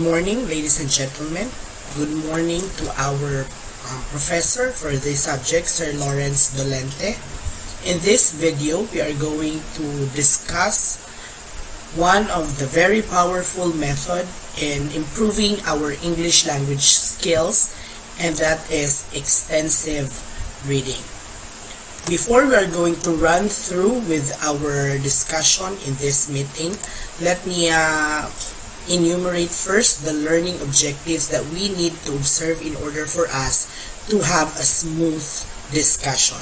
morning, ladies and gentlemen. Good morning to our professor for this subject, Sir Lawrence Dolente. In this video, we are going to discuss one of the very powerful method in improving our English language skills, and that is extensive reading. Before we are going to run through with our discussion in this meeting, let me enumerate first the learning objectives that we need to observe in order for us to have a smooth discussion.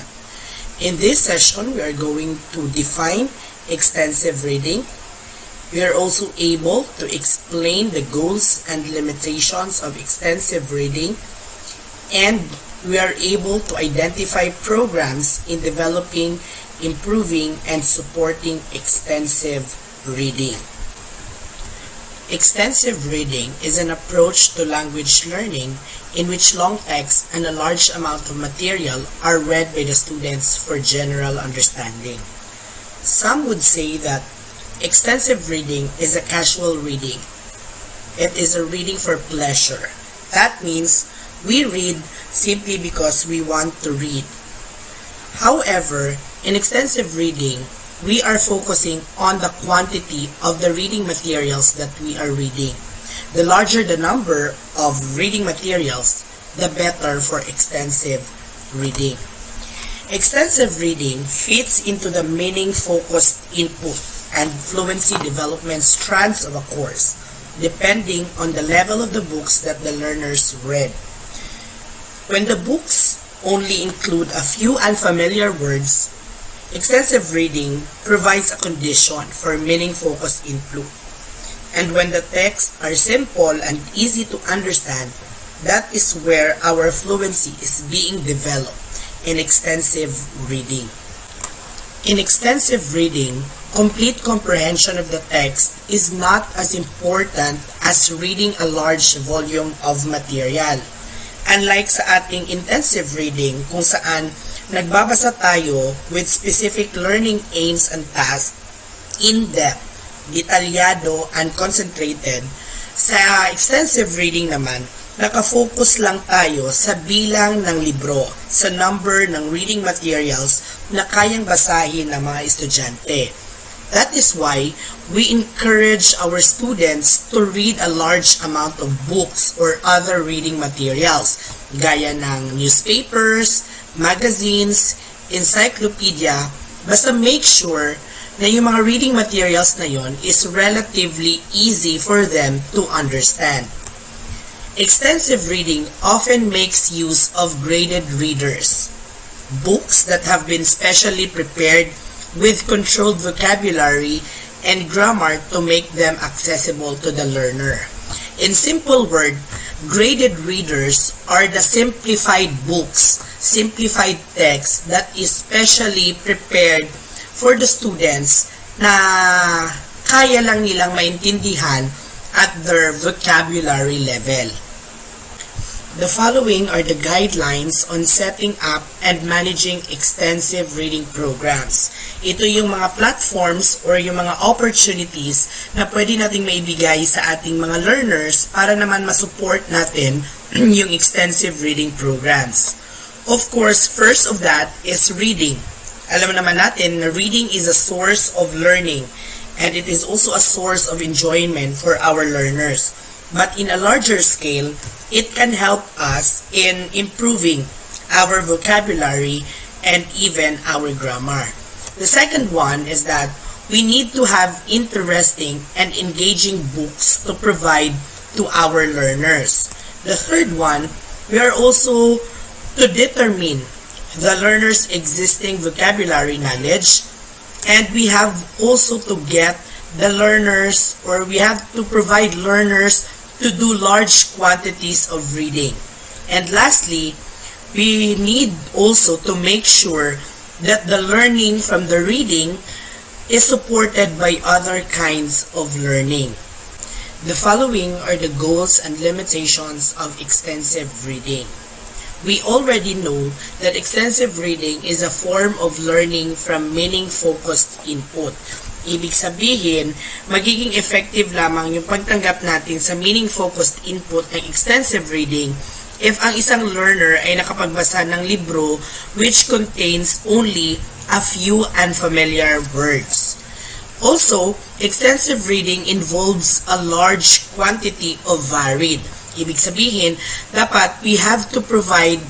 In this session, we are going to define extensive reading. We are also able to explain the goals and limitations of extensive reading, and we are able to identify programs in developing, improving, and supporting extensive reading. Extensive reading is an approach to language learning in which long text and a large amount of material are read by the students for general understanding. Some would say that extensive reading is a casual reading. It is a reading for pleasure. That means we read simply because we want to read. However, in extensive reading, we are focusing on the quantity of the reading materials that we are reading. The larger the number of reading materials, the better for extensive reading. Extensive reading fits into the meaning-focused input and fluency development strands of a course, depending on the level of the books that the learners read. When the books only include a few unfamiliar words, extensive reading provides a condition for meaning-focused input. And when the texts are simple and easy to understand, that is where our fluency is being developed in extensive reading. In extensive reading, complete comprehension of the text is not as important as reading a large volume of material. Unlike sa ating intensive reading kung saan nagbabasa tayo with specific learning aims and tasks, in-depth, detalyado, and concentrated, sa extensive reading naman, nakafocus lang tayo sa bilang ng libro, sa number ng reading materials na kayang basahin ng mga estudyante. That is why we encourage our students to read a large amount of books or other reading materials, gaya ng newspapers, magazines, encyclopedia, basta make sure na yung mga reading materials na yon is relatively easy for them to understand. Extensive reading often makes use of graded readers, books that have been specially prepared with controlled vocabulary and grammar to make them accessible to the learner. In simple words, graded readers are the simplified books, simplified text that is specially prepared for the students na kaya lang nilang maintindihan at their vocabulary level. The following are the guidelines on setting up and managing extensive reading programs. Ito yung mga platforms or yung mga opportunities na pwede nating maibigay sa ating mga learners para naman masupport natin yung extensive reading programs. Of course, first of that is reading. Alam naman natin na reading is a source of learning and it is also a source of enjoyment for our learners. But in a larger scale, it can help us in improving our vocabulary and even our grammar. The second one is that we need to have interesting and engaging books to provide to our learners. The third one, we are also to determine the learner's existing vocabulary knowledge, and we have also to get the learners, or we have to provide learners to do large quantities of reading. And lastly, we need also to make sure that the learning from the reading is supported by other kinds of learning. The following are the goals and limitations of extensive reading. We already know that extensive reading is a form of learning from meaning-focused input. Ibig sabihin, magiging effective lamang yung pagtanggap natin sa meaning-focused input ng extensive reading if ang isang learner ay nakapagbasa ng libro which contains only a few unfamiliar words. Also, extensive reading involves a large quantity of varied. Ibig sabihin, dapat we have to provide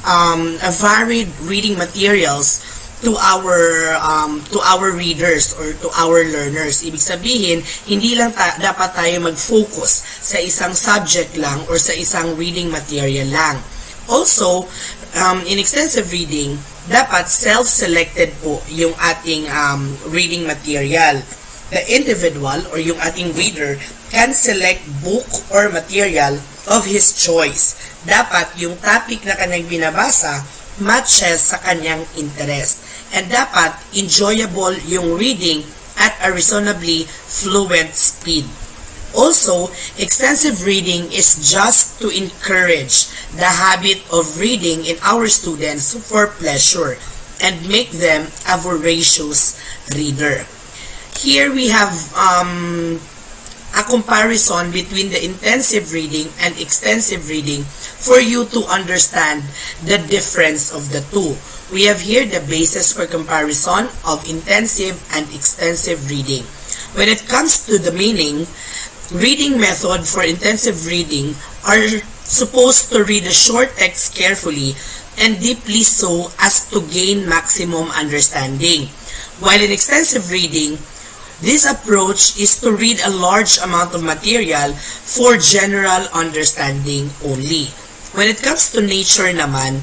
a varied reading materials to our readers or to our learners. Ibig sabihin, hindi lang dapat tayo mag-focus sa isang subject lang or sa isang reading material lang. Also, in extensive reading, dapat self-selected po yung ating reading material. The individual or yung ating reader can select book or material of his choice. Dapat yung topic na kanyang binabasa matches sa kanyang interest. And dapat enjoyable yung reading at a reasonably fluent speed. Also, extensive reading is just to encourage the habit of reading in our students for pleasure and make them a voracious reader. Here we have a comparison between the intensive reading and extensive reading for you to understand the difference of the two. We have here the basis for comparison of intensive and extensive reading. When it comes to the meaning, reading method for intensive reading are supposed to read a short text carefully and deeply so as to gain maximum understanding. While in extensive reading, this approach is to read a large amount of material for general understanding only. When it comes to nature naman,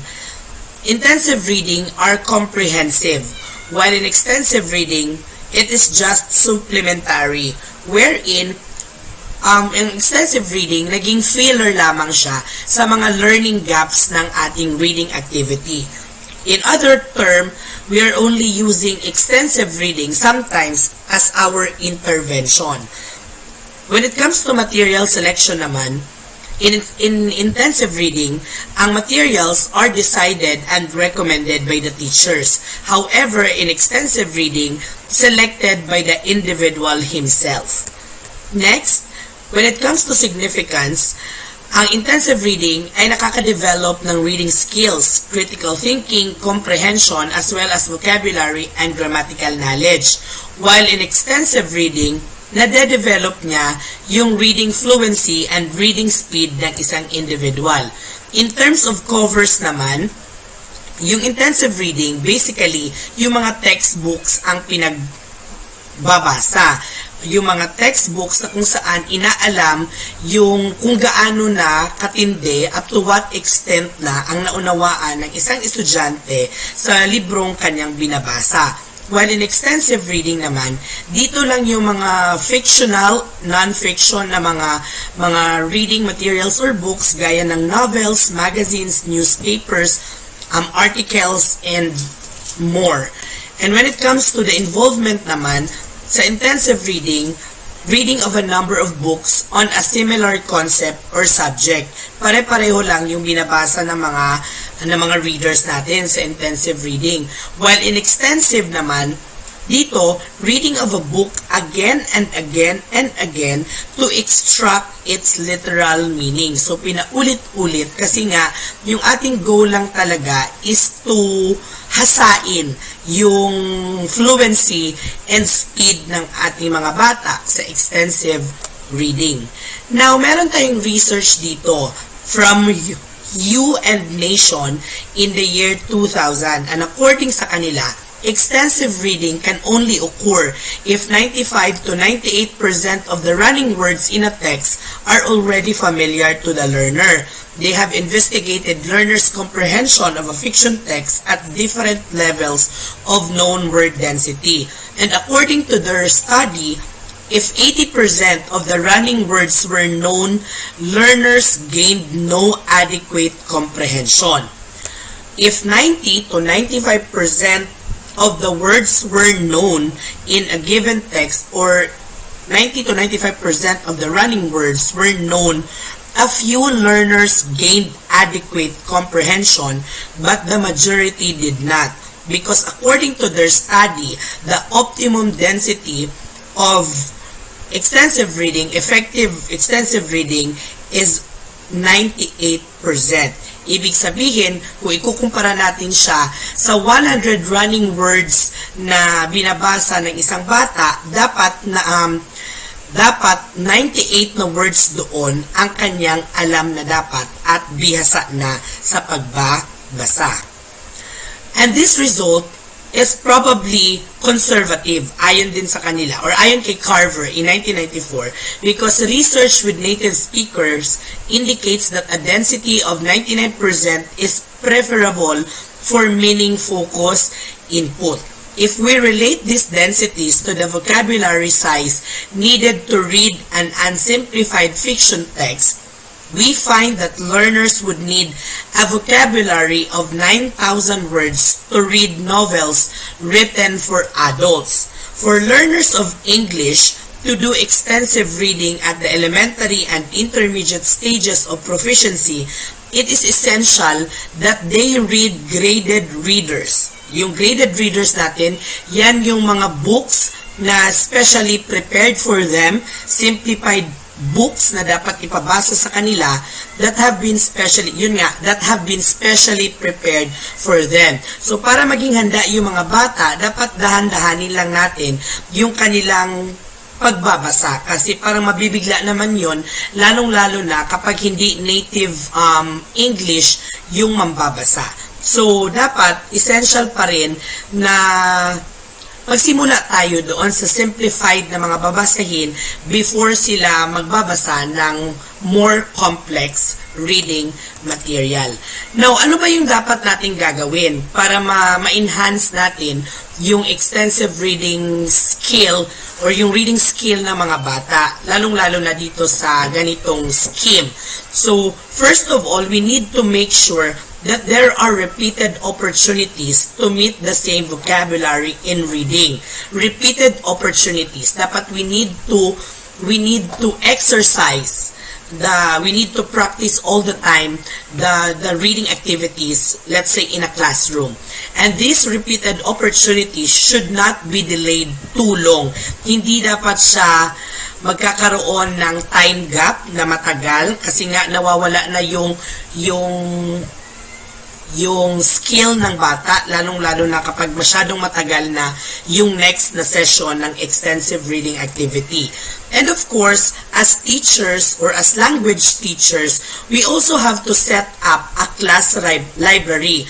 intensive reading are comprehensive, while in extensive reading, it is just supplementary, wherein in extensive reading, naging filler lamang siya sa mga learning gaps ng ating reading activity. In other term, we are only using extensive reading sometimes as our intervention. When it comes to material selection naman, in intensive reading, ang materials are decided and recommended by the teachers. However, in extensive reading, selected by the individual himself. Next, when it comes to significance, ang intensive reading ay nakaka-develop ng reading skills, critical thinking, comprehension, as well as vocabulary and grammatical knowledge. While in extensive reading, nade-develop niya yung reading fluency and reading speed ng isang individual. In terms of covers naman, yung intensive reading, basically, yung mga textbooks ang pinagbabasa. Yung mga textbooks na kung saan inaalam yung kung gaano na katindi up to what extent na ang naunawaan ng isang estudyante sa librong kanyang binabasa. While in extensive reading naman, dito lang yung mga fictional, non-fiction na mga reading materials or books gaya ng novels, magazines, newspapers, articles, and more. And when it comes to the involvement naman, sa intensive reading, reading of a number of books on a similar concept or subject. Pare-pareho lang yung binabasa ng mga readers natin sa intensive reading. While in extensive naman, dito, reading of a book again and again and again to extract its literal meaning. So, pinaulit-ulit kasi nga, yung ating goal lang talaga is to hasain yung fluency and speed ng ating mga bata sa extensive reading. Now, meron tayong research dito from U and Nation in the year 2000, and according sa kanila, extensive reading can only occur if 95 to 98% of the running words in a text are already familiar to the learner. They have investigated learners' comprehension of a fiction text at different levels of known word density. And according to their study, if 80% of the running words were known, learners gained no adequate comprehension. If 90 to 95% of the words were known in a given text, or 90 to 95% of the running words were known, a few learners gained adequate comprehension, but the majority did not. because according to their study, the optimum density of effective extensive reading is 98%. Ibig sabihin, kung ikukumpara natin siya sa 100 running words na binabasa ng isang bata, dapat 98 na words doon ang kanyang alam na dapat at bihasa na sa pagbabasa. And this result is probably conservative ayon din sa kanila or ayon kay Carver in 1994 because research with native speakers indicates that a density of 99% is preferable for meaning-focused input. If we relate these densities to the vocabulary size needed to read an unsimplified fiction text, we find that learners would need a vocabulary of 9,000 words to read novels written for adults. For learners of English to do extensive reading at the elementary and intermediate stages of proficiency, it is essential that they read graded readers. Yung graded readers natin, yan yung mga books na specially prepared for them, simplified books na dapat ipabasa sa kanila that have been specially prepared for them. So para maging handa yung mga bata, dapat dahan-dahanin lang natin yung kanilang pagbabasa kasi parang mabibigla naman yon lalong-lalo na kapag hindi native English yung mambabasa. So dapat essential pa rin na magsimula tayo doon sa simplified na mga babasahin before sila magbabasa ng more complex reading material. Now, ano ba yung dapat nating gagawin para ma-enhance natin yung extensive reading skill or yung reading skill ng mga bata, lalong-lalo na dito sa ganitong scheme? So, first of all, we need to make sure that there are repeated opportunities to meet the same vocabulary in reading. Repeated opportunities. Dapat we need to exercise we need to practice all the time the reading activities, let's say in a classroom. And these repeated opportunities should not be delayed too long. Hindi dapat siya magkakaroon ng time gap na matagal kasi nga nawawala na yung skill ng bata, lalong-lalo na kapag masyadong matagal na yung next na session ng extensive reading activity. And of course, as teachers or as language teachers, we also have to set up a class library.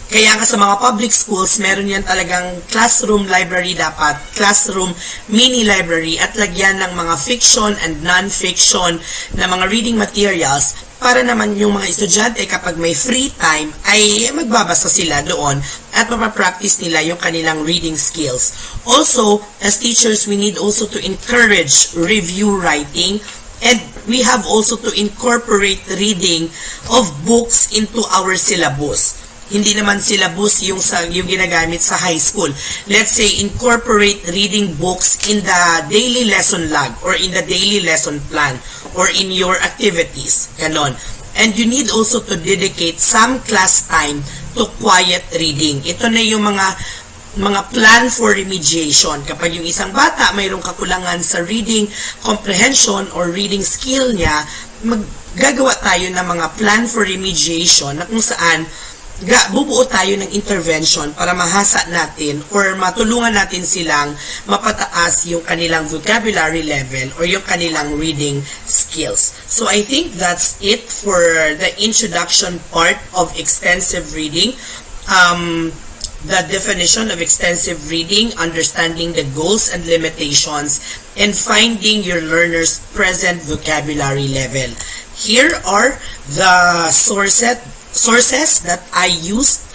Kaya nga sa mga public schools, meron yan talagang classroom library dapat, classroom mini library at lagyan ng mga fiction and non-fiction na mga reading materials para naman yung mga estudyante kapag may free time ay magbabasa sila doon at mapapractice nila yung kanilang reading skills. Also, as teachers, we need also to encourage review writing and we have also to incorporate reading of books into our syllabus. Hindi naman syllabus yung ginagamit sa high school. Let's say, incorporate reading books in the daily lesson log or in the daily lesson plan or in your activities. Ganon. And you need also to dedicate some class time to quiet reading. Ito na yung mga plan for remediation. Kapag yung isang bata mayroong kakulangan sa reading comprehension or reading skill niya, gagawa tayo ng mga plan for remediation na kung saan bubuo tayo ng intervention para mahasa natin or matulungan natin silang mapataas yung kanilang vocabulary level or yung kanilang reading skills. So I think that's it for the introduction part of extensive reading. The definition of extensive reading, understanding the goals and limitations, and finding your learner's present vocabulary level. Here are the sources that I used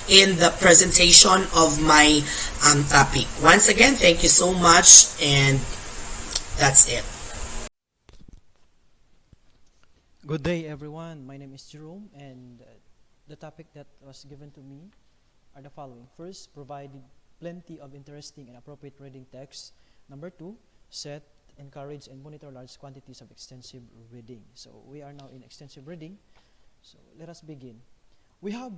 in the presentation of my topic. Once again, thank you so much, and that's it. Good day, everyone. My name is Jerome, and the topic that was given to me are the following. First, provide plenty of interesting and appropriate reading texts. Number two, set, encourage, and monitor large quantities of extensive reading. So we are now in extensive reading. So let us begin. We have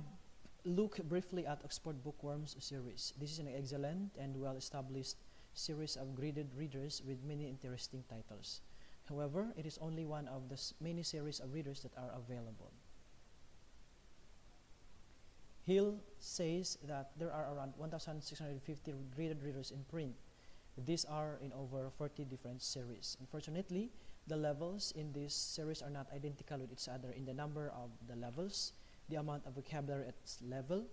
look briefly at Oxford Bookworms series. This is an excellent and well-established series of graded readers with many interesting titles. However, it is only one of the many series of readers that are available. Hill says that there are around 1,650 graded readers in print. These are in over 40 different series. Unfortunately, the levels in this series are not identical with each other in the number of the levels, the amount of vocabulary at its level,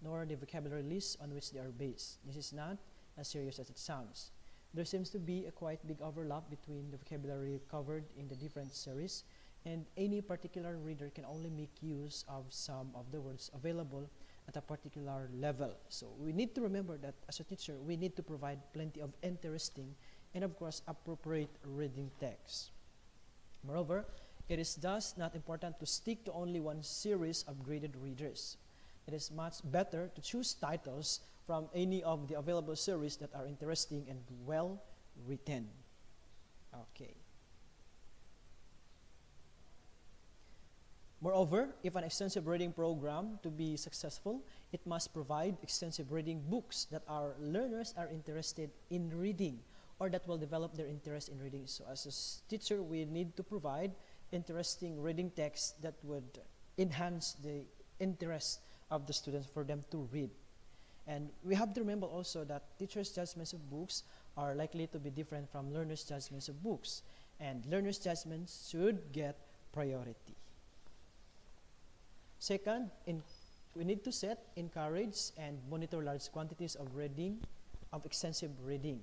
nor the vocabulary list on which they are based. This is not as serious as it sounds. There seems to be a quite big overlap between the vocabulary covered in the different series, and any particular reader can only make use of some of the words available at a particular level. So we need to remember that as a teacher, we need to provide plenty of interesting and of course appropriate reading text. Moreover, it is thus not important to stick to only one series of graded readers. It is much better to choose titles from any of the available series that are interesting and well written. Okay. Moreover, if an extensive reading program to be successful, it must provide extensive reading books that our learners are interested in reading or that will develop their interest in reading. So as a teacher, we need to provide interesting reading texts that would enhance the interest of the students for them to read. And we have to remember also that teachers' judgments of books are likely to be different from learners' judgments of books. And learners' judgments should get priority. Second, we need to set, encourage, and monitor large quantities of reading, of extensive reading.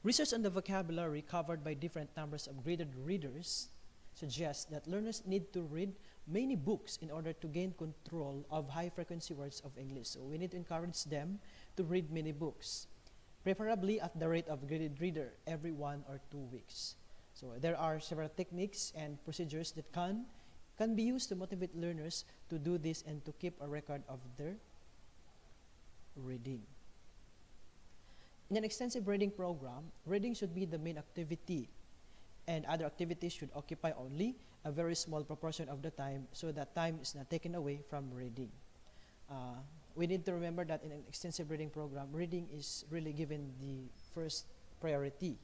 Research on the vocabulary covered by different numbers of graded readers suggests that learners need to read many books in order to gain control of high-frequency words of English. So we need to encourage them to read many books, preferably at the rate of graded reader every 1 or 2 weeks. So there are several techniques and procedures that can be used to motivate learners to do this and to keep a record of their reading. In an extensive reading program, reading should be the main activity, and other activities should occupy only a very small proportion of the time so that time is not taken away from reading. We need to remember that in an extensive reading program, reading is really given the first priority.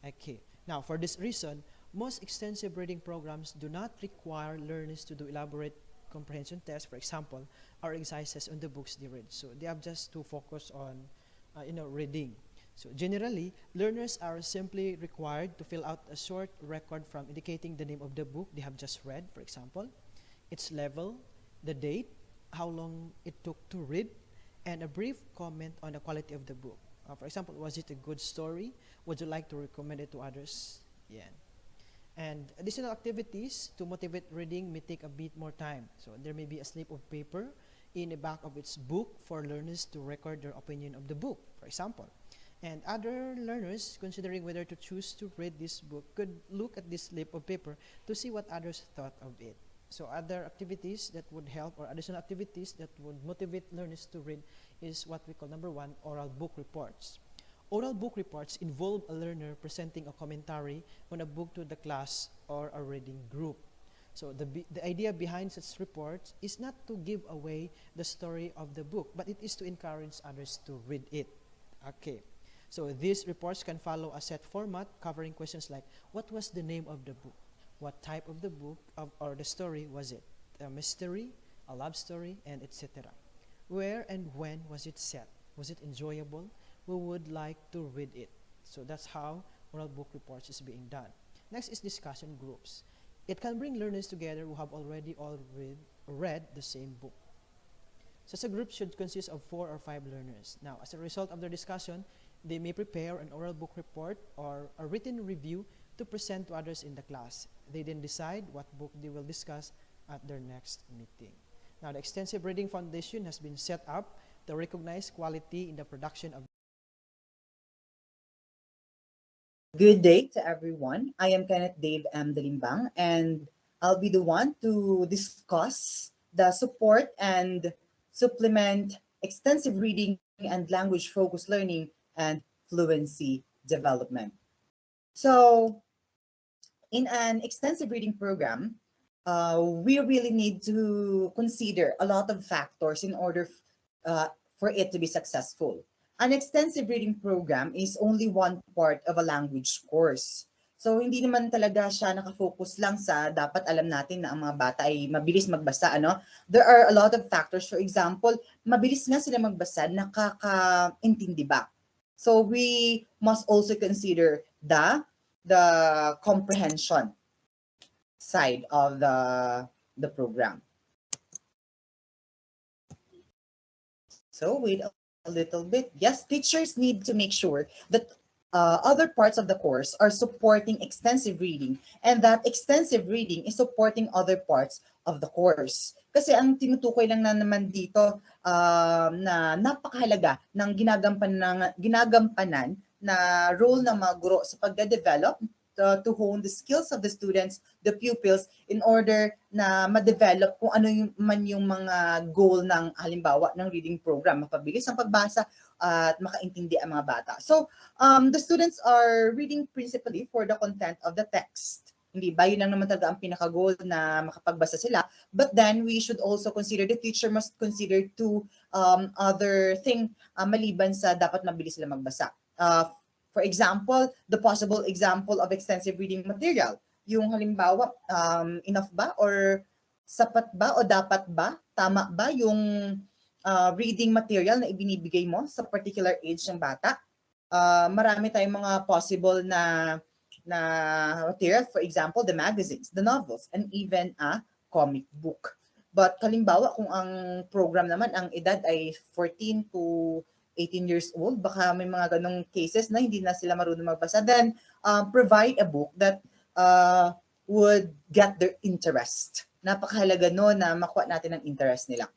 Okay. Now, for this reason, most extensive reading programs do not require learners to do elaborate comprehension tests, for example, or exercises on the books they read. So they have just to focus on reading. So generally, learners are simply required to fill out a short record from indicating the name of the book they have just read, for example, its level, the date, how long it took to read, and a brief comment on the quality of the book. For example, was it a good story? Would you like to recommend it to others? Yeah. And additional activities to motivate reading may take a bit more time. So there may be a slip of paper in the back of its book for learners to record their opinion of the book, for example. And other learners, considering whether to choose to read this book, could look at this slip of paper to see what others thought of it. So other activities that would help, or additional activities that would motivate learners to read, is what we call number 1, oral book reports. Oral book reports involve a learner presenting a commentary on a book to the class or a reading group. So the idea behind such reports is not to give away the story of the book, but it is to encourage others to read it. Okay. So these reports can follow a set format covering questions like, what was the name of the book? What type of the book or the story was it? A mystery, a love story, and etc. Where and when was it set? Was it enjoyable? Who would like to read it? So that's how oral book reports is being done. Next is discussion groups. It can bring learners together who have already all read the same book. Such a group should consist of 4 or 5 learners. Now, as a result of their discussion, they may prepare an oral book report or a written review to present to others in the class. They then decide what book they will discuss at their next meeting. Now, the extensive reading foundation has been set up to recognize quality in the production of. Good day to everyone. I am Kenneth Dalimbang, and I'll be the one to discuss the support and supplement extensive reading and language focused learning and fluency development. So, in an extensive reading program, we really need to consider a lot of factors in order for it to be successful. An extensive reading program is only one part of a language course. So, hindi naman talaga siya nakafocus lang sa dapat alam natin na ang mga bata ay mabilis magbasa. Ano? There are a lot of factors. For example, mabilis nga sila magbasa, nakakaintindi ba? So, we must also consider the comprehension side of the program. So wait a little bit. Yes, teachers need to make sure that other parts of the course are supporting extensive reading and that extensive reading is supporting other parts of the course. Kasi ang tinutukoy lang na naman dito na napakahalaga ng ginagampanan na role ng mga guro sa pagde-develop to hone the skills of the students, the pupils, in order na ma-develop kung ano yung mga goal ng halimbawa ng reading program, mapabilis ang pagbasa at makaintindi ang mga bata. So, the students are reading principally for the content of the text. Hindi ba? Yun lang naman talaga ang pinaka-goal na makapagbasa sila. But then, we should also consider, the teacher must consider two other thing maliban sa dapat mabilis sila magbasa. For example, the possible example of extensive reading material. Yung halimbawa, enough ba or sapat ba o dapat ba, tama ba yung reading material na ibinibigay mo sa particular age ng bata? Marami tayong mga possible na material, for example, the magazines, the novels, and even a comic book. But halimbawa, kung ang program naman, ang edad ay 14 to 18 years old, baka may mga ganong cases na hindi na sila marunong magbasa, then provide a book that would get their interest. Napakahalaga no na makuha natin ang interest nila.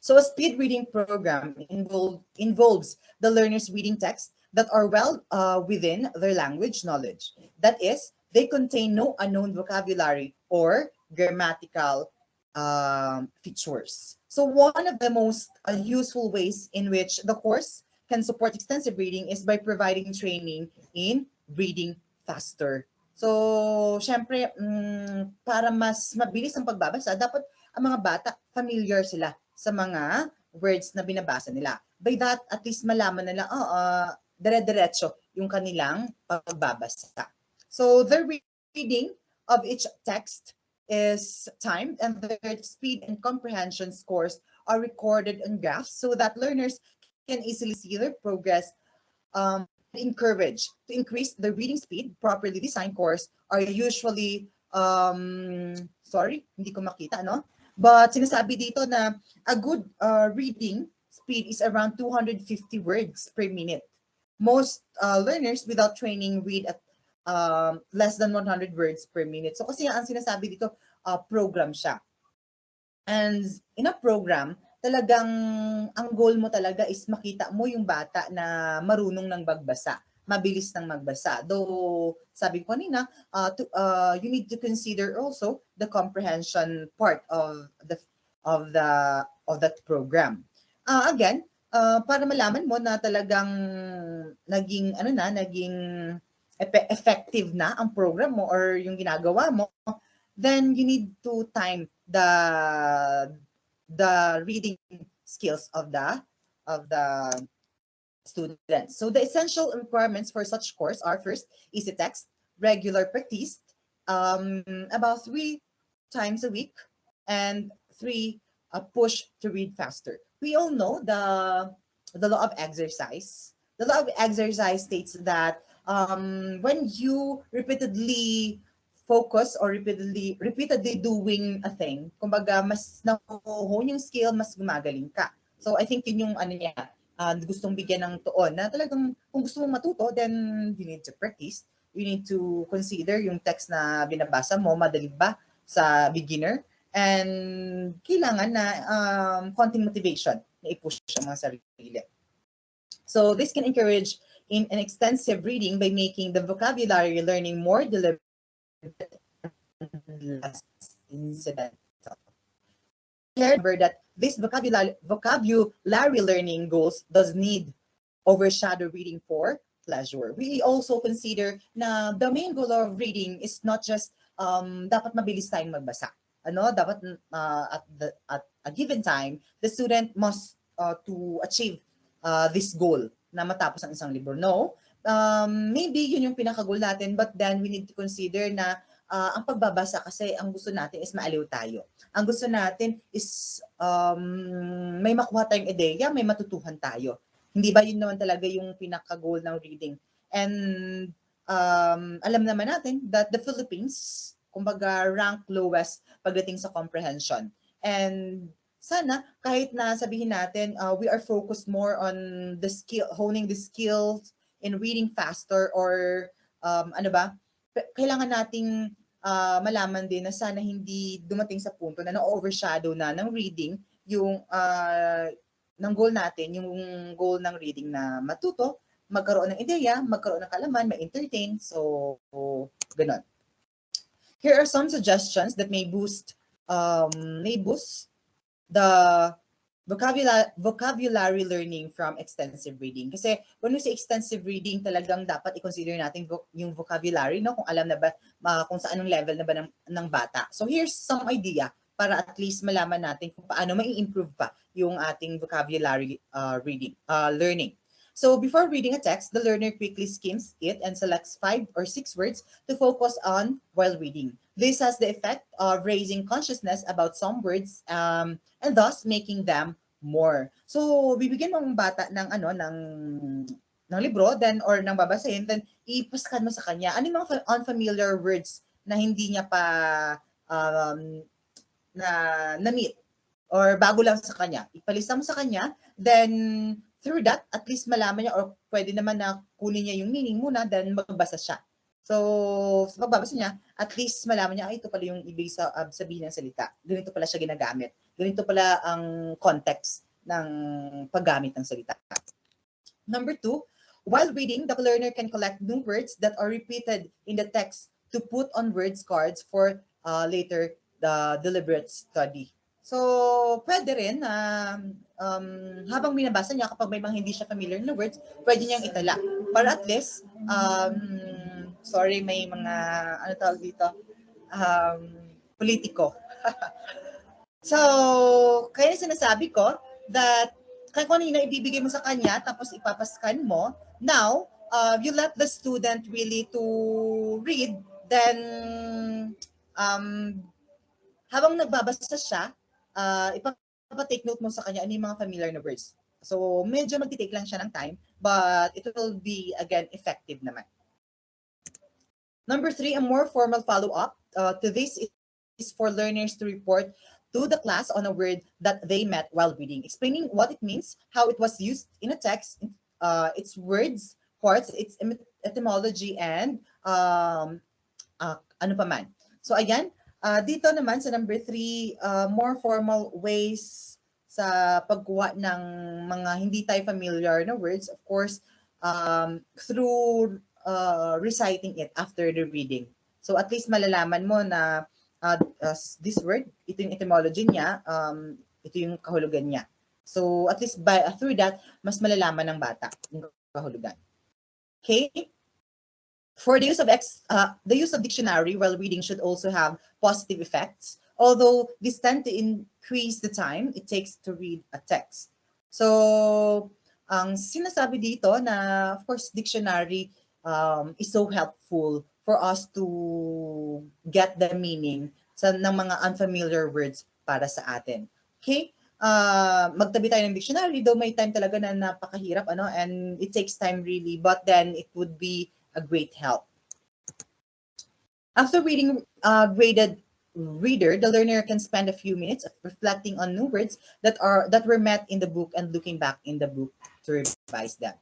So a speed reading program involves the learners reading texts that are well within their language knowledge. That is, they contain no unknown vocabulary or grammatical features. So one of the most useful ways in which the course can support extensive reading is by providing training in reading faster. So, syempre, para mas mabilis ang pagbabasa, dapat ang mga bata familiar sila sa mga words na binabasa nila. By that, at least malaman nila, dire-diretso yung kanilang pagbabasa. So, the reading of each text is timed and their speed and comprehension scores are recorded on graphs so that learners can easily see their progress. Encourage to increase the reading speed. Properly designed course are usually hindi ko makita, no? But sinasabi dito na a good reading speed is around 250 words per minute. Most learners without training read at less than 100 words per minute. So kasi ang sinasabi dito, program siya. And in a program, talagang ang goal mo talaga is makita mo yung bata na marunong ng magbasa, mabilis ng magbasa. Though, sabi ko kanina, you need to consider also the comprehension part of that program. Again, para malaman mo na talagang naging effective na ang program mo or yung ginagawa mo, then you need to time the reading skills of the students. So the essential requirements for such course are: first, easy text, regular practice, about 3 times a week, and 3, a push to read faster. We all know the law of exercise. The law of exercise states that when you repeatedly focus or repeatedly doing a thing, kumbaga mas nahuhon yung skill, mas gumagaling ka. So I think yun yung gustong bigyan ng tuon na talagang kung gusto mong matuto, then you need to practice. You need to consider yung text na binabasa mo, madali ba sa beginner, and kailangan na konting motivation na i-push ang mga sarili. So this can encourage in an extensive reading by making the vocabulary learning more deliberate and less incidental. Remember that this vocabulary learning goals does need overshadow reading for pleasure. We also consider na the main goal of reading is not just dapat mabilis tayong magbasa. Dapat at a given time, the student must to achieve this goal na matapos ang isang libro. No, maybe yun yung pinaka-goal natin, but then we need to consider na ang pagbabasa kasi ang gusto natin is maaliw tayo. Ang gusto natin is may makuha tayong ideya, may matutuhan tayo. Hindi ba yun naman talaga yung pinaka-goal ng reading? And alam naman natin that the Philippines, kumbaga, rank lowest pagdating sa comprehension. And sana kahit na sabihin natin we are focused more on the skill, honing the skills in reading faster, or kailangan nating malaman din na sana hindi dumating sa punto na na-overshadow na ng reading yung ng goal natin, yung goal ng reading na matuto, magkaroon ng ideya, magkaroon ng kalaman, ma-entertain. So, ganun. Here are some suggestions that may boost the vocabulary learning from extensive reading. Kasi when we say extensive reading, talagang dapat i-consider natin yung vocabulary, no? Kung alam na ba, kung sa anong level na ba ng bata. So here's some idea para at least malaman natin kung paano mai-improve pa yung ating vocabulary learning. So before reading a text, the learner quickly skims it and selects 5 or 6 words to focus on while reading. This has the effect of raising consciousness about some words and thus making them more. So bibigyan mo ang bata ng ng libro, then or ng babasahin, then ipaskan mo sa kanya ano yung mga unfamiliar words na hindi niya pa na-meet or bago lang sa kanya. Ipalista mo sa kanya, then through that, at least malaman niya, or pwede naman na kunin niya yung meaning muna, then magbasa siya. So, sa pagbabasa niya, at least malaman niya, ito pala yung ibig sabihin ng salita. Ganito pala siya ginagamit. Ganito pala ang context ng paggamit ng salita. Number 2, while reading, the learner can collect new words that are repeated in the text to put on words cards for later the deliberate study. So, pwede rin na habang binabasa niya, kapag may mga hindi siya familiar na words, pwede niyang itala. Para at least, may mga, tawag dito, politiko. So, kaya sinasabi ko that kung ano yung ibibigay mo sa kanya, tapos ipapaskan mo, now, you let the student really to read, then, habang nagbabasa siya, ipapatake note mo sa kanya ano yung mga familiar na words. So, medyo magtitake lang siya ng time, but it will be, again, effective naman. Number 3, a more formal follow-up to this is for learners to report to the class on a word that they met while reading, explaining what it means, how it was used in a text, its words, parts, its etymology, and ano pa man. So, again, dito naman sa number 3, more formal ways sa pagkuha ng mga hindi tayo familiar na words, of course, through reciting it after the reading. So at least malalaman mo na this word, ito yung etymology niya, ito yung kahulugan niya. So at least through that, mas malalaman ng bata yung kahulugan. Okay? For the use of dictionary while reading should also have positive effects, although this tend to increase the time it takes to read a text. So, ang sinasabi dito na, of course, dictionary is so helpful for us to get the meaning ng mga unfamiliar words para sa atin. Okay? Magtabi tayo ng dictionary, though may time talaga na napakahirap, and it takes time really, but then it would be a great help. After reading graded reader, the learner can spend a few minutes reflecting on new words that were met in the book and looking back in the book to revise them.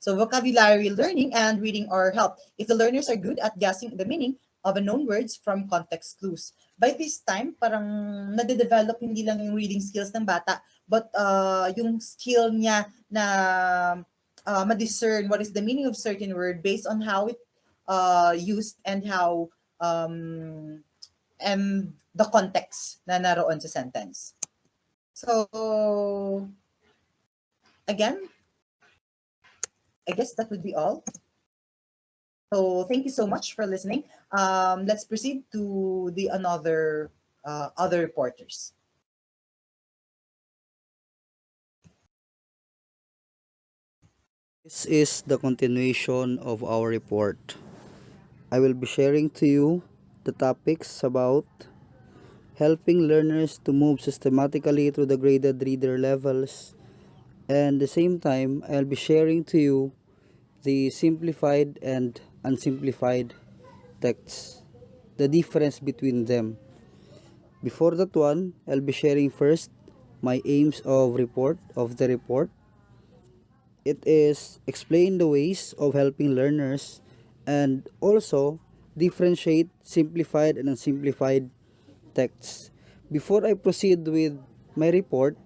So vocabulary learning and reading are helped if the learners are good at guessing the meaning of unknown words from context clues. By this time, parang nade-develop hindi lang yung reading skills ng bata, but yung skill niya na ma-discern what is the meaning of certain word based on how it used and how and the context na naroon sa sentence. So again, I guess that would be all. So thank you so much for listening. Let's proceed to the another other reporters. This is the continuation of our report. I will be sharing to you the topics about helping learners to move systematically through the graded reader levels, and at the same time I'll be sharing to you the simplified and unsimplified texts, the difference between them. Before that one, I'll be sharing first my aims of the report. It is explain the ways of helping learners and also differentiate simplified and unsimplified texts. Before I proceed with my report,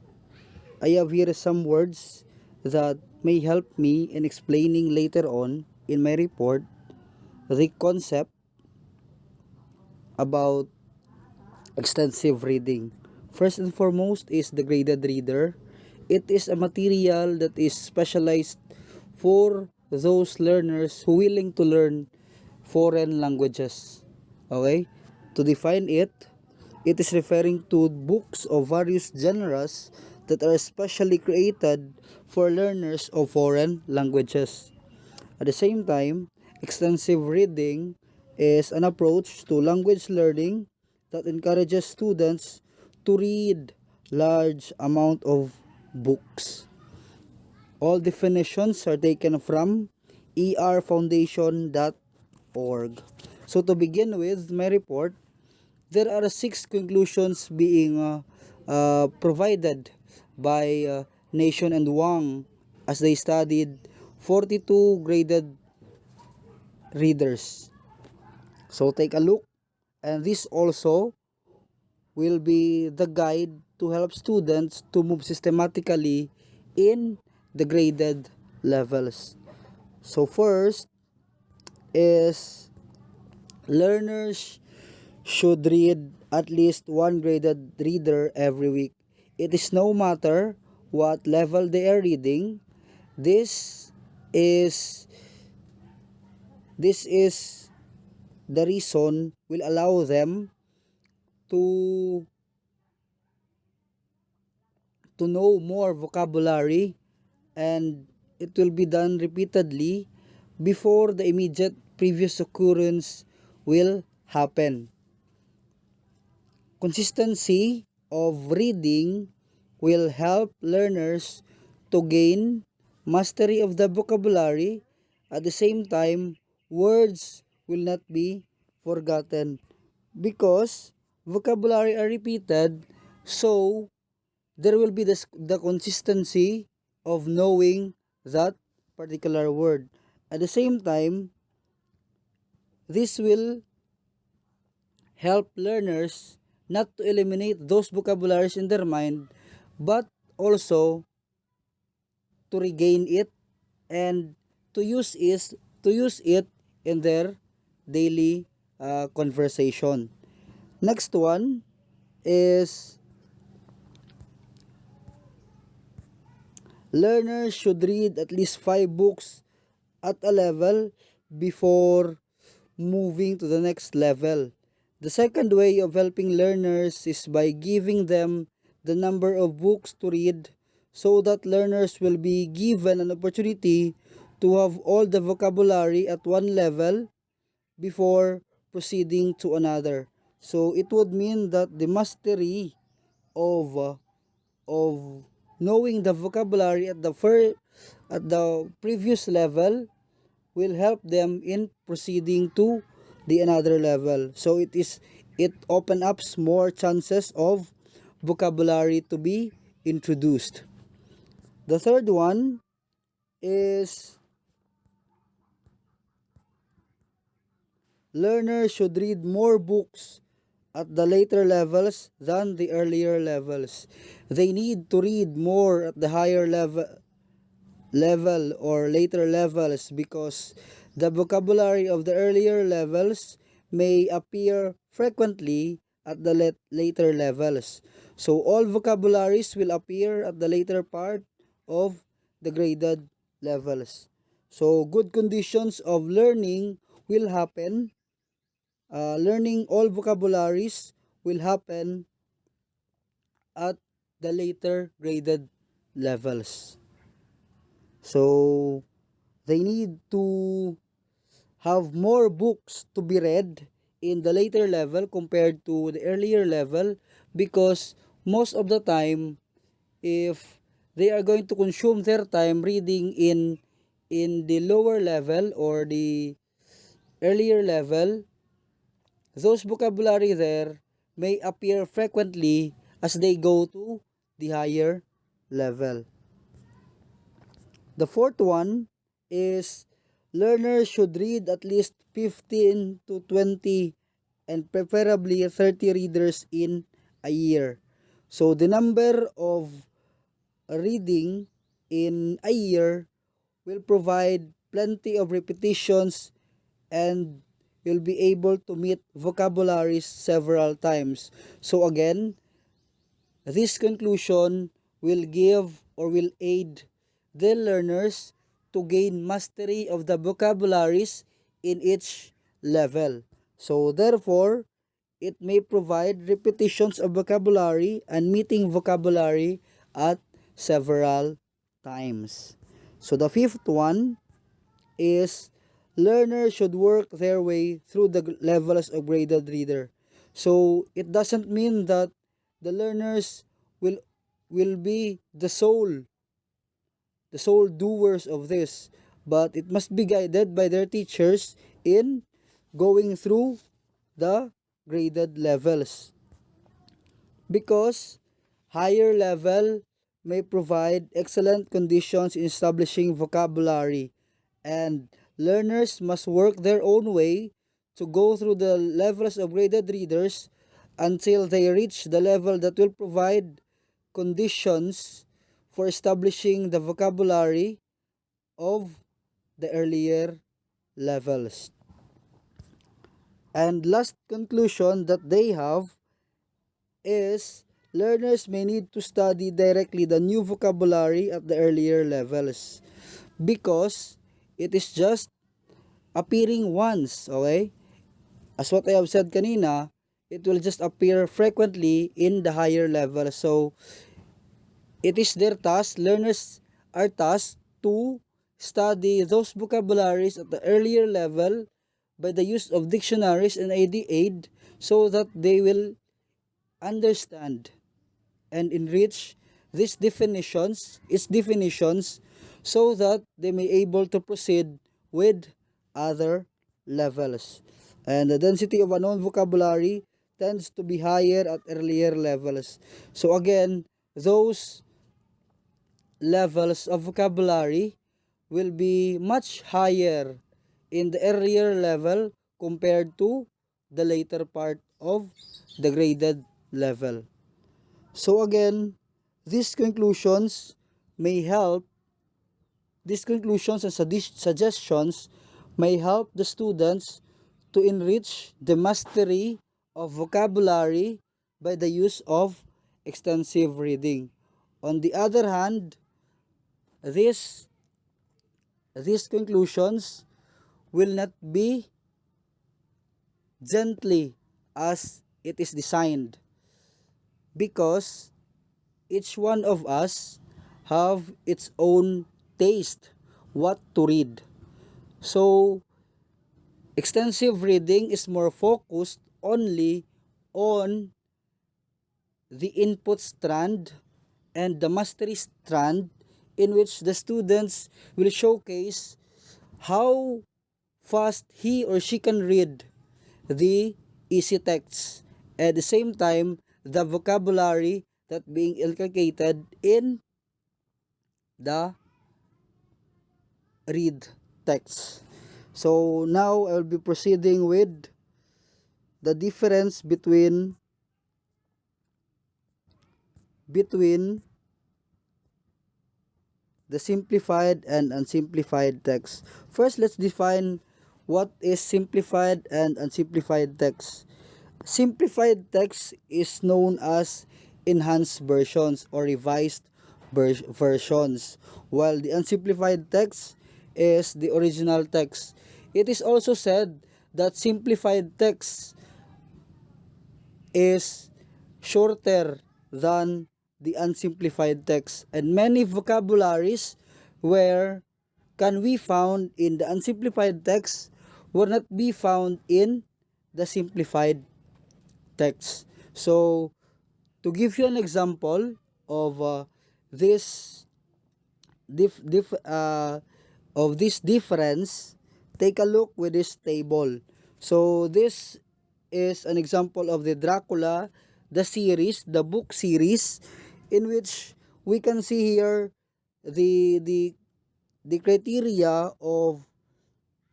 I have here some words that may help me in explaining later on in my report the concept about extensive reading. First and foremost is the graded reader. It is a material that is specialized for those learners who willing to learn foreign languages. Okay? To define it, it is referring to books of various genres that are specially created for learners of foreign languages. At the same time, extensive reading is an approach to language learning that encourages students to read large amount of books. All definitions are taken from erfoundation.org. So to begin with my report, there are six conclusions being provided by Nation and Wang as they studied 42 graded readers. So take a look, and this also will be the guide to help students to move systematically in the graded levels. So first is learners should read at least one graded reader every week. It is no matter what level they are reading. This is this is the reason will allow them to know more vocabulary, and it will be done repeatedly before the immediate previous occurrence will happen. Consistency of reading will help learners to gain mastery of the vocabulary. At the same time, words will not be forgotten because vocabulary are repeated, so there will be the consistency of knowing that particular word. At the same time, this will help learners not to eliminate those vocabularies in their mind, but also to regain it and to use it in their daily conversation. Next one is learners should read at least 5 books at a level before moving to the next level. The second way of helping learners is by giving them the number of books to read so that learners will be given an opportunity to have all the vocabulary at one level before proceeding to another. So it would mean that the mastery of of knowing the vocabulary at the previous level will help them in proceeding to the another level. So it open up more chances of vocabulary to be introduced. The third one is learners should read more books at the later levels than the earlier levels. They need to read more at the higher level or later levels because the vocabulary of the earlier levels may appear frequently at the later levels. So all vocabularies will appear at the later part of the graded levels. So good conditions of learning will happen. Learning all vocabularies will happen at the later graded levels. So they need to have more books to be read in the later level compared to the earlier level, because most of the time, if they are going to consume their time reading in the lower level or the earlier level, those vocabulary there may appear frequently as they go to the higher level. The fourth one is learners should read at least 15 to 20 and preferably 30 readers in a year. So the number of reading in a year will provide plenty of repetitions, and you'll be able to meet vocabularies several times. So again, this conclusion will give or will aid the learners to gain mastery of the vocabularies in each level. So therefore, it may provide repetitions of vocabulary and meeting vocabulary at several times. So the fifth one is learners should work their way through the levels of graded reader. So it doesn't mean that the learners will be the sole doers of this, but it must be guided by their teachers in going through the graded levels, because higher level may provide excellent conditions in establishing vocabulary, and learners must work their own way to go through the levels of graded readers until they reach the level that will provide conditions for establishing the vocabulary of the earlier levels. And last conclusion that they have is learners may need to study directly the new vocabulary at the earlier levels, because it is just appearing once, okay? As what I have said kanina, it will just appear frequently in the higher level. So, it is their task, learners are tasked to study those vocabularies at the earlier level by the use of dictionaries and ID aid, so that they will understand and enrich its definitions, so that they may able to proceed with other levels. And the density of unknown vocabulary tends to be higher at earlier levels. So again, those levels of vocabulary will be much higher in the earlier level compared to the later part of the graded level. So again, these conclusions may help, these conclusions and suggestions may help the students to enrich the mastery of vocabulary by the use of extensive reading. On the other hand, these conclusions will not be gently as it is designed, because each one of us have its own taste what to read. So extensive reading is more focused only on the input strand and the mastery strand, in which the students will showcase how fast he or she can read the easy texts, at the same time the vocabulary that being inculcated in the read text. So now I will be proceeding with the difference between the simplified and unsimplified text. First, let's define what is simplified and unsimplified text. Simplified text is known as enhanced versions or revised versions, while the unsimplified text is the original text. It is also said that simplified text is shorter than the unsimplified text, and many vocabularies where can be found in the unsimplified text will not be found in the simplified text. So to give you an example of this dif, dif, of this difference, take a look with this table. So this is an example of the Dracula, the series, the book series, in which we can see here the the the criteria of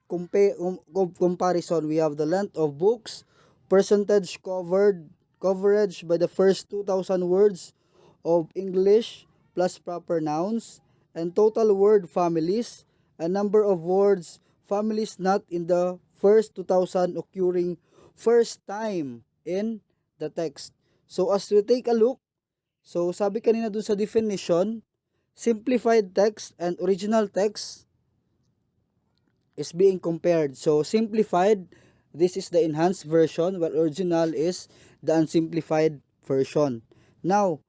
comparison. We have the length of books, percentage coverage by the first 2,000 words of English plus proper nouns, and total word families, a number of words families not in the first 2,000 occurring first time in the text. So as we take a look, so sabi kanina dun sa definition, simplified text and original text is being compared. So simplified, this is the enhanced version, while original is the unsimplified version. Now,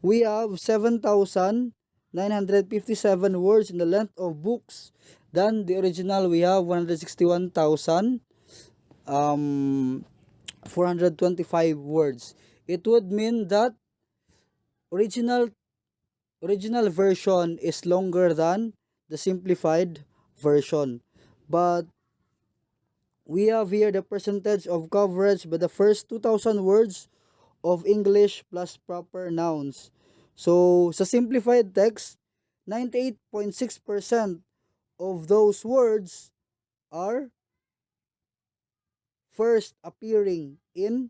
we have 7,957 words in the length of books. Than the original, we have 425 words. It would mean that original original version is longer than the simplified version. But we have here the percentage of coverage by the first 2,000 words of English plus proper nouns. So, sa simplified text, 98.6% of those words are first appearing in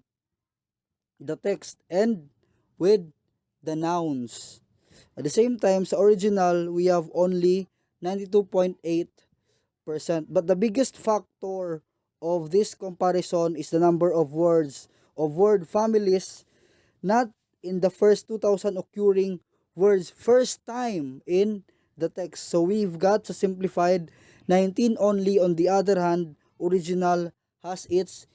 the text and with the nouns. At the same time, sa original, we have only 92.8%. But the biggest factor of this comparison is the number of words, of word families, not in the first 2,000 occurring words first time in the text. So we've got sa simplified 19 only. On the other hand, original has its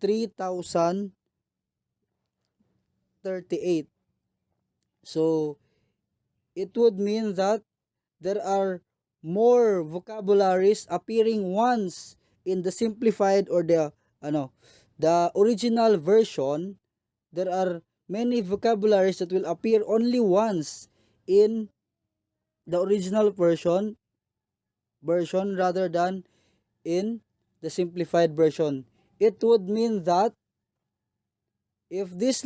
3,038. So it would mean that there are more vocabularies appearing once in the simplified or the original version. There are many vocabularies that will appear only once in the original version rather than in the simplified version. It would mean that if this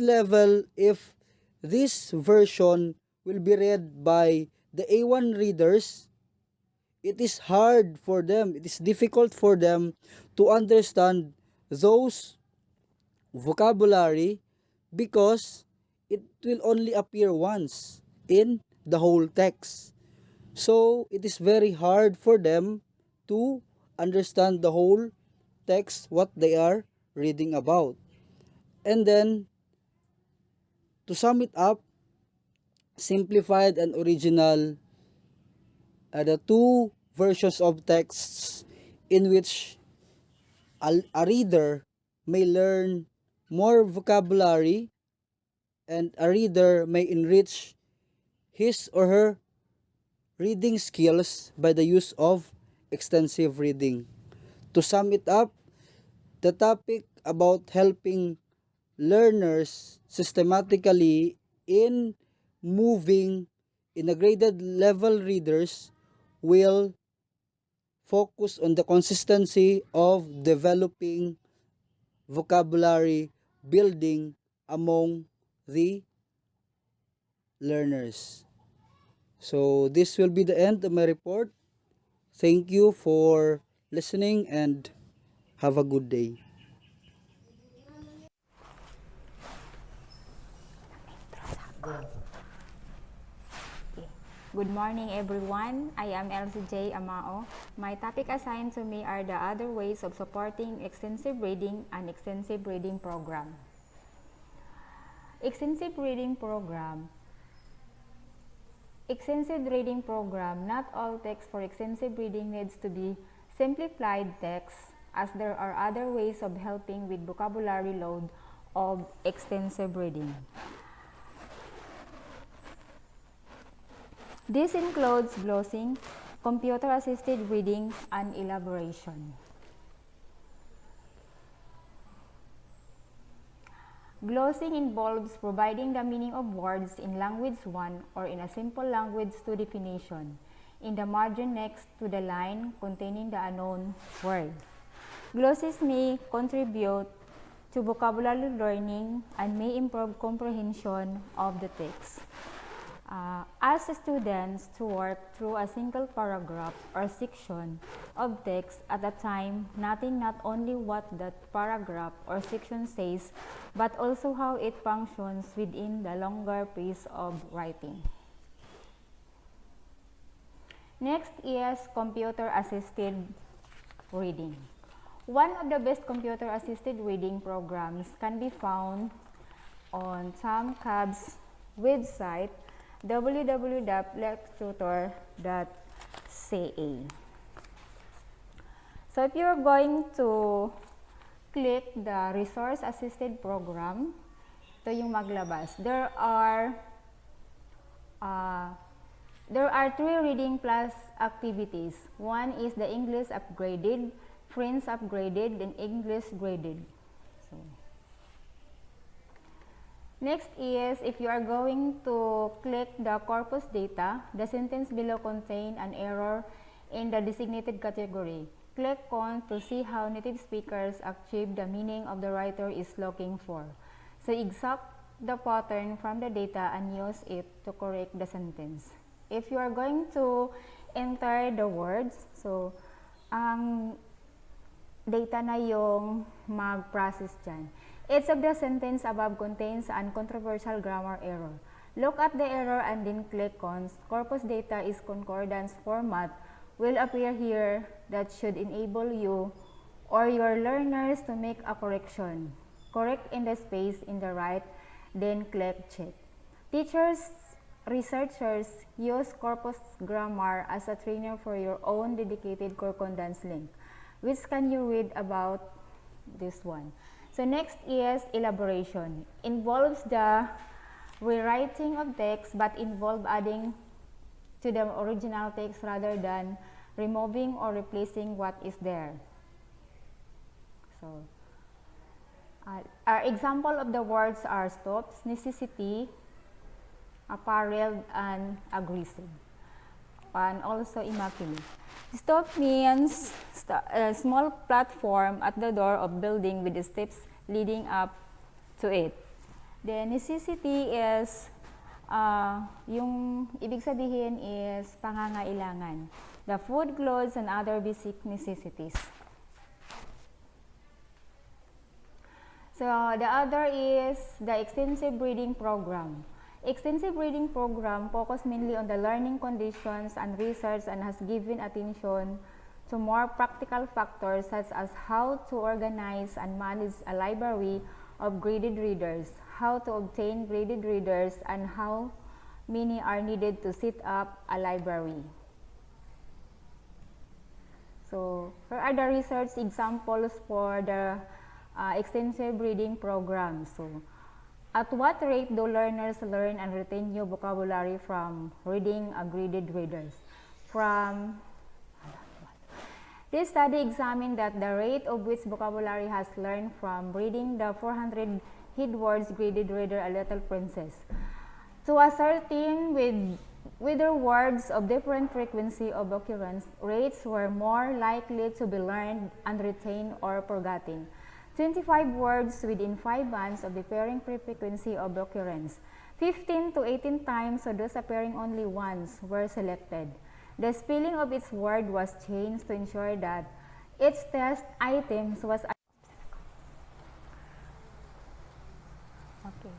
version will be read by the A1 readers, it is hard for them, it is difficult for them to understand those vocabulary because it will only appear once in the whole text. So it is very hard for them to understand the whole text, what they are reading about. And then, to sum it up, simplified and original are the two versions of texts in which a reader may learn more vocabulary, and a reader may enrich his or her reading skills by the use of extensive reading. To sum it up, the topic about helping learners systematically in moving in a graded level readers will focus on the consistency of developing vocabulary building among the learners. So this will be the end of my report. Thank you for listening and have a good day. Good morning, everyone. I am Elsie Amao. My topic assigned to me are the other ways of supporting extensive reading and extensive reading program. Extensive reading program extensive reading program, not all text for extensive reading needs to be simplified text, as there are other ways of helping with vocabulary load of extensive reading. This includes glossing, computer-assisted reading, and elaboration. Glossing involves providing the meaning of words in language 1 or in a simple language 2 definition in the margin next to the line containing the unknown word. Glosses may contribute to vocabulary learning and may improve comprehension of the text. Ask students to work through a single paragraph or section of text at a time, noting not only what that paragraph or section says, but also how it functions within the longer piece of writing. Next is computer-assisted reading. One of the best computer-assisted reading programs can be found on Tom Cobb's website, www.lectutor.ca. So if you're going to click the resource assisted program, ito yung maglabas. There are 3 reading plus activities. One is the English upgraded, French upgraded, and English graded. So, next is, if you are going to click the corpus data, the sentence below contain an error in the designated category. Click on to see how native speakers achieve the meaning of the writer is looking for. So extract the pattern from the data and use it to correct the sentence. If you are going to enter the words, so ang data na yung mag-process dyan. Each of the sentence above contains an controversial grammar error. Look at the error and then click on corpus data is concordance format will appear here that should enable you or your learners to make a correction. Correct in the space in the right, then click check. Teachers, researchers use corpus grammar as a trainer for your own dedicated concordance link. Which can you read about this one? So next is elaboration. Involves the rewriting of text but involve adding to the original text rather than removing or replacing what is there. So our example of the words are stops, necessity, apparel, and aggressive, and also immaculate. Stop means a small platform at the door of building with the steps leading up to it. The necessity is, yung ibig sabihin is pangangailangan. The food, clothes, and other basic necessities. So the other is the extensive reading program. Extensive reading program focuses mainly on the learning conditions and research and has given attention to more practical factors such as how to organize and manage a library of graded readers, how to obtain graded readers, and how many are needed to set up a library. So here are the research examples for the extensive reading program. So, at what rate do learners learn and retain new vocabulary from reading graded readers? This study examined that the rate of which vocabulary has learned from reading the 400 hid words graded reader A Little Princess. To ascertain whether words of different frequency of occurrence rates were more likely to be learned and retained or forgotten. 25 words within 5 bands of differing frequency of occurrence. 15 to 18 times, so those appearing only once, were selected. The spelling of each word was changed to ensure that each test item was okay.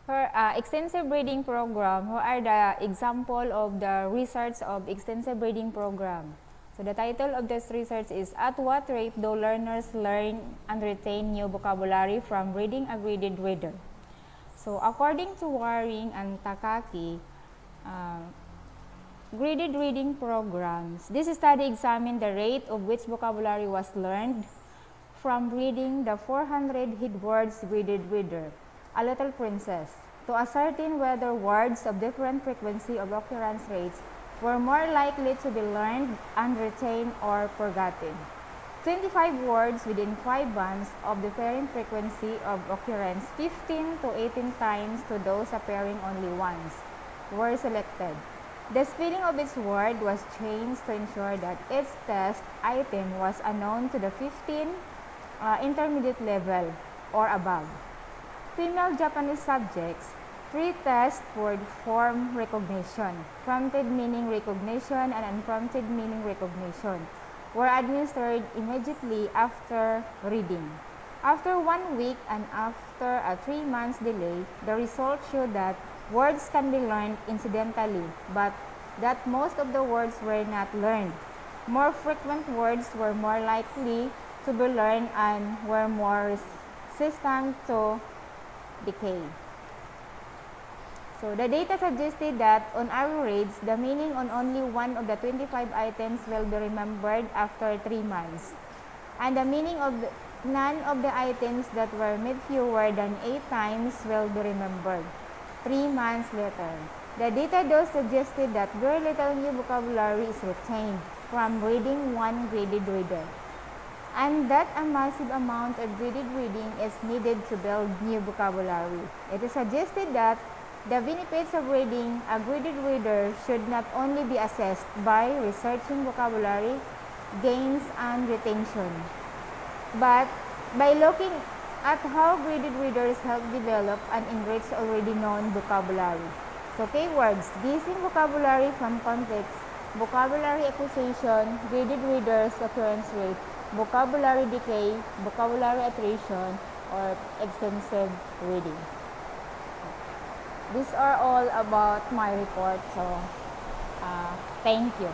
For extensive reading program, who are the example of the research of extensive reading program? So the title of this research is, At what rate do learners learn and retain new vocabulary from reading a graded reader? So according to Waring and Takaki, Uh, Graded reading programs. This study examined the rate of which vocabulary was learned from reading the 400 hit words graded reader, A Little Princess, to ascertain whether words of different frequency of occurrence rates were more likely to be learned and retained or forgotten. 25 words within 5 bands of differing frequency of occurrence 15 to 18 times to those appearing only once were selected. The spelling of each word was changed to ensure that each test item was unknown to the 15 intermediate level or above. Female Japanese subjects, 3 tests for form recognition, prompted meaning recognition, and unprompted meaning recognition were administered immediately after reading. After 1 week and after a 3 months delay, the results showed that words can be learned incidentally, but that most of the words were not learned. More frequent words were more likely to be learned and were more resistant to decay. So the data suggested that on average, the meaning on only one of the 25 items will be remembered after 3 months, and the meaning of none of the items that were made fewer than 8 times will be remembered 3 months later. The data thus suggested that very little new vocabulary is retained from reading one graded reader, and that a massive amount of graded reading is needed to build new vocabulary. It is suggested that the benefits of reading a graded reader should not only be assessed by researching vocabulary gains and retention, but by looking at how graded readers help develop and enrich already known vocabulary. So keywords: guessing vocabulary from context, vocabulary acquisition, graded readers occurrence rate, vocabulary decay, vocabulary attrition, or extensive reading. These are all about my report, so thank you.